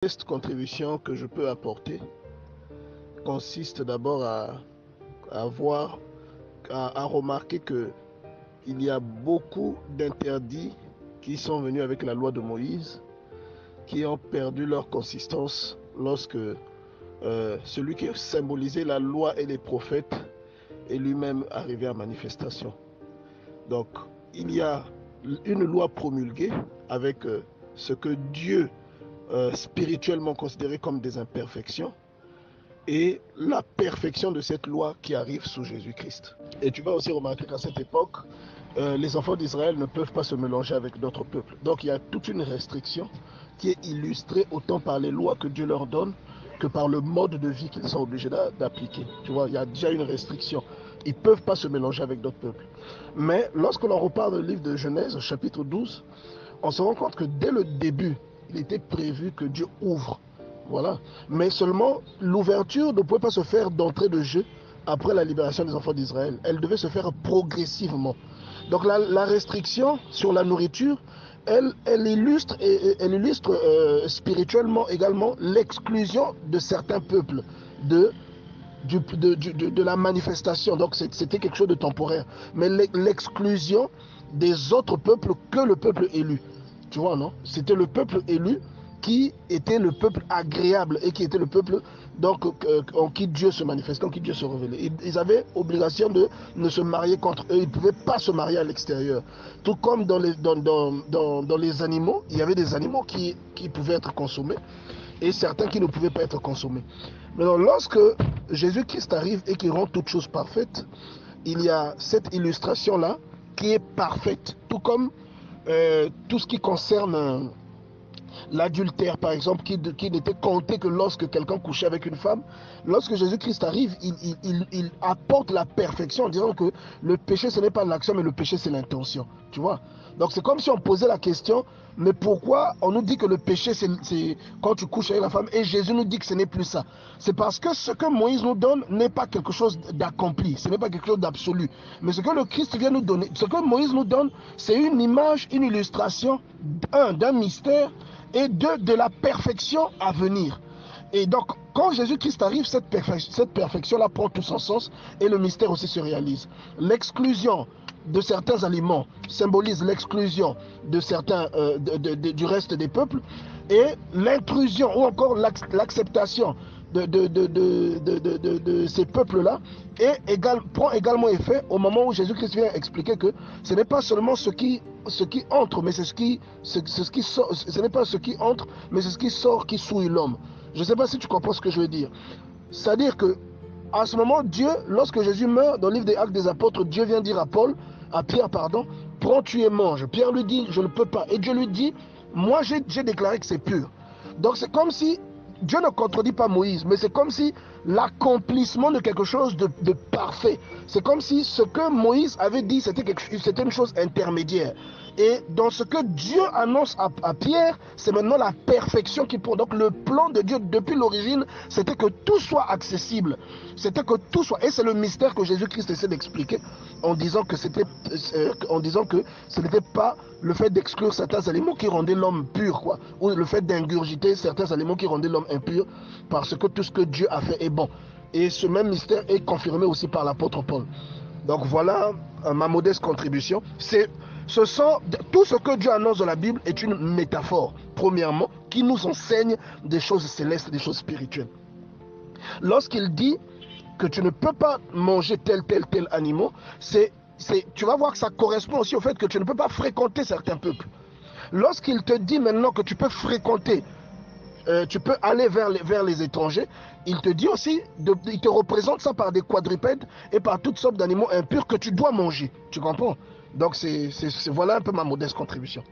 Cette contribution que je peux apporter consiste d'abord à remarquer que il y a beaucoup d'interdits qui sont venus avec la loi de Moïse, qui ont perdu leur consistance lorsque celui qui symbolisait la loi et les prophètes est lui-même arrivé à manifestation. Donc, il y a une loi promulguée avec ce que Dieu spirituellement considéré comme des imperfections et la perfection de cette loi qui arrive sous Jésus-Christ. Et tu vas aussi remarquer qu'à cette époque, les enfants d'Israël ne peuvent pas se mélanger avec d'autres peuples. Donc il y a toute une restriction qui est illustrée autant par les lois que Dieu leur donne que par le mode de vie qu'ils sont obligés d'appliquer. Tu vois, il y a déjà une restriction. Ils ne peuvent pas se mélanger avec d'autres peuples. Mais lorsque l'on repart du livre de Genèse, chapitre 12, on se rend compte que dès le début, il était prévu que Dieu ouvre. Voilà. Mais seulement, l'ouverture ne pouvait pas se faire d'entrée de jeu après la libération des enfants d'Israël. Elle devait se faire progressivement. Donc la restriction sur la nourriture, elle illustre spirituellement également l'exclusion de certains peuples de la manifestation. Donc c'était quelque chose de temporaire. Mais l'exclusion des autres peuples que le peuple élu. Tu vois, non? C'était le peuple élu qui était le peuple agréable et qui était le peuple donc, en qui Dieu se manifestait, en qui Dieu se révélait. Ils avaient obligation de ne se marier qu'entre eux. Ils ne pouvaient pas se marier à l'extérieur. Tout comme dans les animaux, il y avait des animaux qui pouvaient être consommés et certains qui ne pouvaient pas être consommés. Mais donc, lorsque Jésus-Christ arrive et qu'il rend toutes choses parfaites, il y a cette illustration-là qui est parfaite. Tout comme tout ce qui concerne l'adultère, par exemple, qui n'était compté que lorsque quelqu'un couchait avec une femme. Lorsque Jésus-Christ arrive, il apporte la perfection en disant que le péché, ce n'est pas l'action, mais le péché, c'est l'intention. Tu vois? Donc, c'est comme si on posait la question, mais pourquoi on nous dit que le péché, c'est quand tu couches avec la femme, et Jésus nous dit que ce n'est plus ça? C'est parce que ce que Moïse nous donne n'est pas quelque chose d'accompli, ce n'est pas quelque chose d'absolu. Mais ce que le Christ vient nous donner, ce que Moïse nous donne, c'est une image, une illustration, d'un mystère, et de la perfection à venir. Et donc, quand Jésus-Christ arrive, cette perfection-là prend tout son sens et le mystère aussi se réalise. L'exclusion de certains aliments symbolise l'exclusion de certains, du reste des peuples, et l'intrusion ou encore l'acceptation de ces peuples-là prend également effet au moment où Jésus-Christ vient expliquer que ce n'est pas seulement ce qui entre, mais c'est ce qui sort. Ce n'est pas ce qui entre, mais c'est ce qui sort qui souille l'homme. Je ne sais pas si tu comprends ce que je veux dire. C'est-à-dire que à ce moment, Dieu, lorsque Jésus meurt, dans le livre des Actes des Apôtres, Dieu vient dire à Pierre, prends tu et mange. Pierre lui dit, je ne peux pas. Et Dieu lui dit, moi j'ai déclaré que c'est pur. Donc c'est comme si Dieu ne contredit pas Moïse, mais c'est comme si l'accomplissement de quelque chose de parfait. C'est comme si ce que Moïse avait dit, c'était une chose intermédiaire. Et dans ce que Dieu annonce à Pierre, c'est maintenant la perfection qui prend. Donc le plan de Dieu depuis l'origine, c'était que tout soit accessible. C'était que tout soit... Et c'est le mystère que Jésus-Christ essaie d'expliquer en disant que ce n'était pas le fait d'exclure certains aliments qui rendaient l'homme pur, quoi, ou le fait d'ingurgiter certains aliments qui rendaient l'homme impur, parce que tout ce que Dieu a fait est bon. Et ce même mystère est confirmé aussi par l'apôtre Paul. Donc voilà ma modeste contribution. Tout ce que Dieu annonce dans la Bible est une métaphore, premièrement, qui nous enseigne des choses célestes, des choses spirituelles. Lorsqu'il dit que tu ne peux pas manger tel animal, tu vas voir que ça correspond aussi au fait que tu ne peux pas fréquenter certains peuples. Lorsqu'il te dit maintenant que tu peux fréquenter, tu peux aller vers les étrangers, il te dit aussi, il te représente ça par des quadrupèdes et par toutes sortes d'animaux impurs que tu dois manger. Tu comprends? Donc voilà un peu ma modeste contribution.